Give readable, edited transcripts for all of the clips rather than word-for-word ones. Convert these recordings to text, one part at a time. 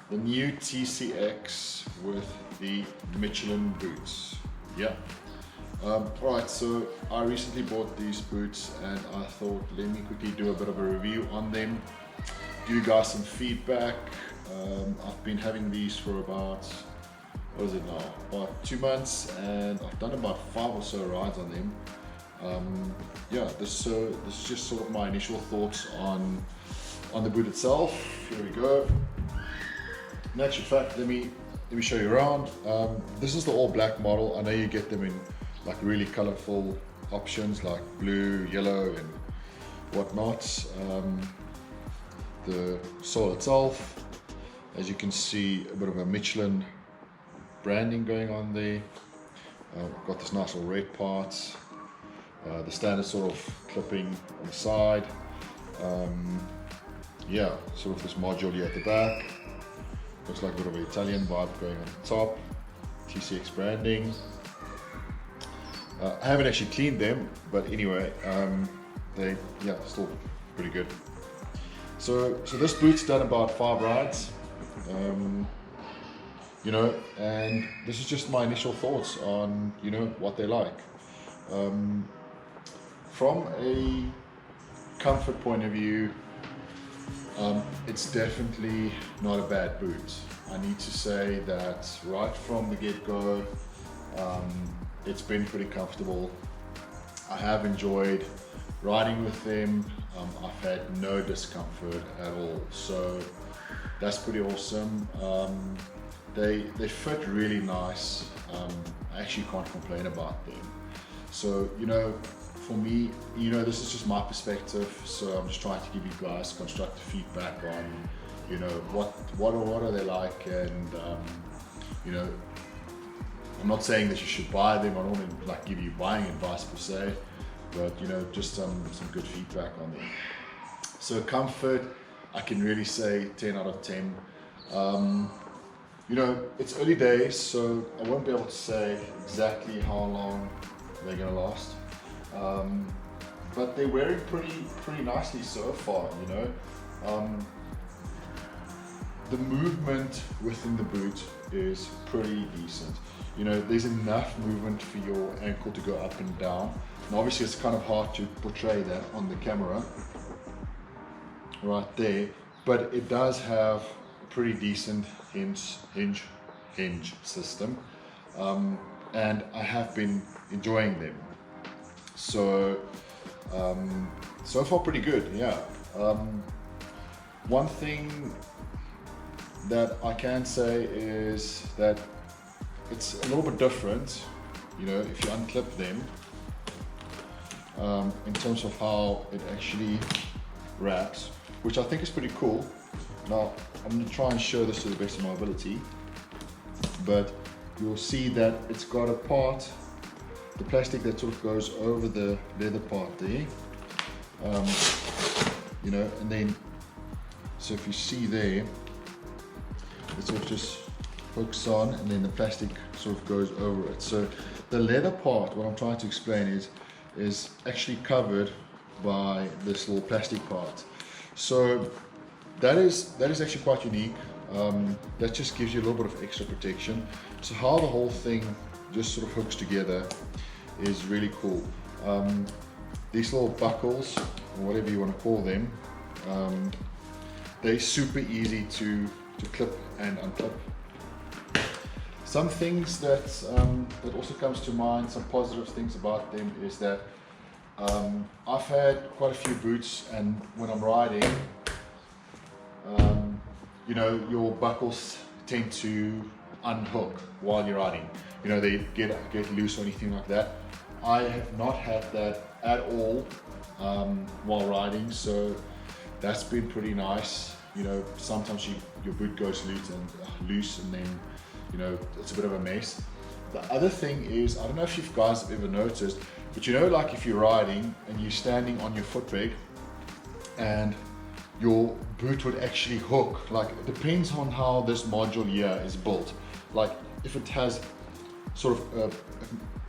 The new TCX with the Michelin boots. Yeah. Right, so I recently bought these boots and I thought let me quickly do a bit of a review on them, give you guys some feedback. I've been having these for about, what is it now, about 2 months, and I've done about 5 or so rides on them. Yeah, this is just sort of my initial thoughts on the boot itself. Here we go. In actual fact, let me show you around. This is the all black model. I know you get them in like really colorful options like blue, yellow and whatnot. The sole itself, as you can see, a bit of a Michelin branding going on there. Got this nice little red part, the standard sort of clipping on the side. Yeah, sort of this module here at the back. Looks like a bit of an Italian vibe going on the top. TCX branding. I haven't actually cleaned them, but anyway, they still pretty good. So this boot's done about 5 rides, you know, and this is just my initial thoughts on, you know, what they like. From a comfort point of view, it's definitely not a bad boot. I need to say that right from the get-go, it's been pretty comfortable. I have enjoyed riding with them. I've had no discomfort at all, so that's pretty awesome. They fit really nice. I actually can't complain about them. So, you know, for me, you know, this is just my perspective, so I'm just trying to give you guys constructive feedback on, you know, what are they like, and you know, I'm not saying that you should buy them. I don't want to like give you buying advice per se, but you know, just some good feedback on them. So comfort, I can really say 10 out of 10. You know, it's early days, so I won't be able to say exactly how long they're gonna last. But they're wearing pretty nicely so far, you know. The movement within the boot is pretty decent. You know, there's enough movement for your ankle to go up and down. And obviously it's kind of hard to portray that on the camera right there, but it does have a pretty decent hinge system, and I have been enjoying them. So so far pretty good, yeah. One thing that I can say is that it's a little bit different, you know, if you unclip them, in terms of how it actually wraps, which I think is pretty cool. Now I'm going to try and show this to the best of my ability, but you'll see that it's got a part, the plastic that sort of goes over the leather part there, you know, and then, so if you see there, it sort of just hooks on, and then the plastic sort of goes over it. So the leather part, what I'm trying to explain is actually covered by this little plastic part. So that is actually quite unique. That just gives you a little bit of extra protection. So how the whole thing just sort of hooks together is really cool. These little buckles, or whatever you want to call them, they're super easy to clip and unclip. Some things that also comes to mind, some positive things about them, is that I've had quite a few boots, and when I'm riding, you know, your buckles tend to unhook while you're riding. You know, they get loose or anything like that. I have not had that at all while riding, so that's been pretty nice. You know, sometimes your boot goes loose and then, you know, it's a bit of a mess. The other thing is, I don't know if you guys have ever noticed, but you know, like if you're riding and you're standing on your foot peg and your boot would actually hook, like it depends on how this module here is built. Like if it has sort of an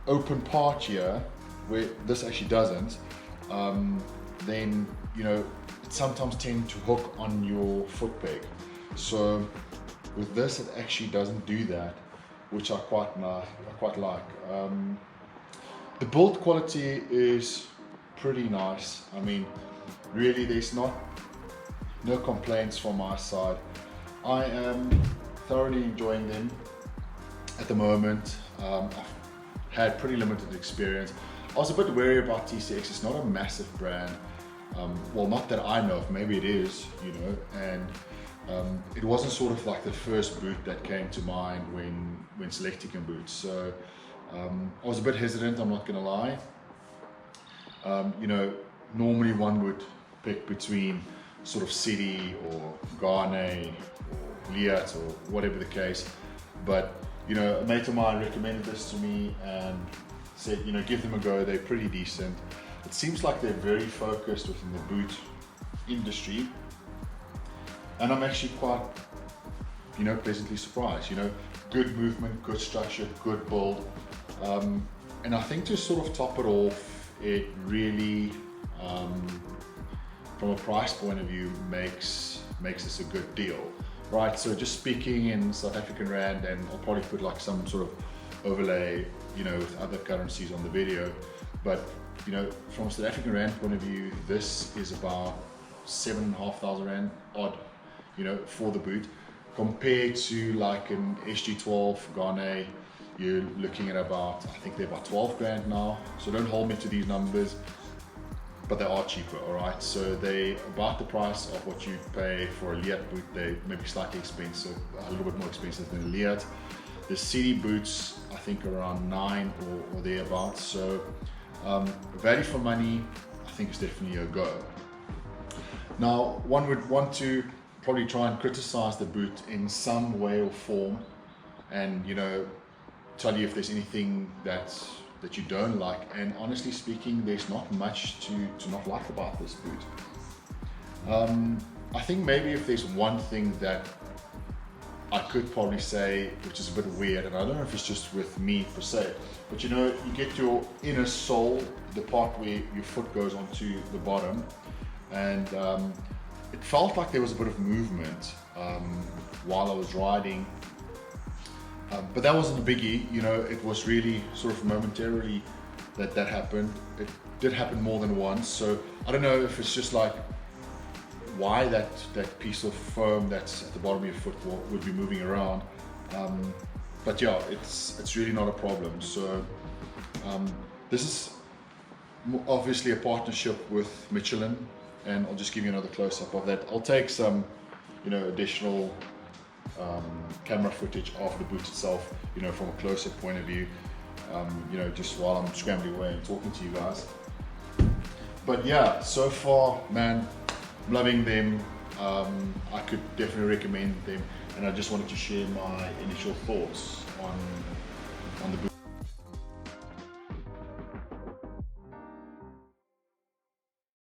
open part here where this actually doesn't, then it sometimes tends to hook on your foot peg. So with this, it actually doesn't do that, which I quite like. The build quality is pretty nice. I mean, really, there's no complaints from my side. I am thoroughly enjoying them at the moment. I've had pretty limited experience. I was a bit wary about TCX. It's not a massive brand. Well, not that I know of, maybe it is, and it wasn't sort of like the first boot that came to mind when selecting a boot. So I was a bit hesitant, I'm not gonna lie. Normally one would pick between sort of City or Garnet or Liat or whatever the case, but a mate of mine recommended this to me and said, give them a go, they're pretty decent. It seems like they're very focused within the boot industry, and I'm actually quite, pleasantly surprised. Good movement, good structure, good build, and I think to sort of top it off, it really, from a price point of view, makes this a good deal, right? So just speaking in South African Rand, and I'll probably put like some sort of overlay, with other currencies on the video, but from a South African Rand point of view, this is about 7,500 Rand odd, for the boot, compared to like an SG12 Garnet. You're looking at about, I think they're about 12 grand now, so don't hold me to these numbers, but they are cheaper, all right? So they about the price of what you'd pay for a Liat boot. They may be slightly expensive, a little bit more expensive than a Liat. The City boots, I think around 9 or thereabouts. So value for money, I think is definitely a go. Now, one would want to probably try and criticize the boot in some way or form, and tell you if there's anything that you don't like. And honestly speaking, there's not much to not like about this boot. I think maybe if there's one thing that I could probably say, which is a bit weird, and I don't know if it's just with me per se, but you get your inner sole, the part where your foot goes onto the bottom, and it felt like there was a bit of movement while I was riding, but that wasn't a biggie. It was really sort of momentarily that happened. It did happen more than once, so I don't know if it's just like why that piece of foam that's at the bottom of your foot would be moving around, but yeah, it's really not a problem. So this is obviously a partnership with Michelin, and I'll just give you another close-up of that. I'll take some additional camera footage of the boot itself, from a closer point of view, just while I'm scrambling away and talking to you guys. But yeah, so far, man, I'm loving them. I could definitely recommend them, and I just wanted to share my initial thoughts on the boot.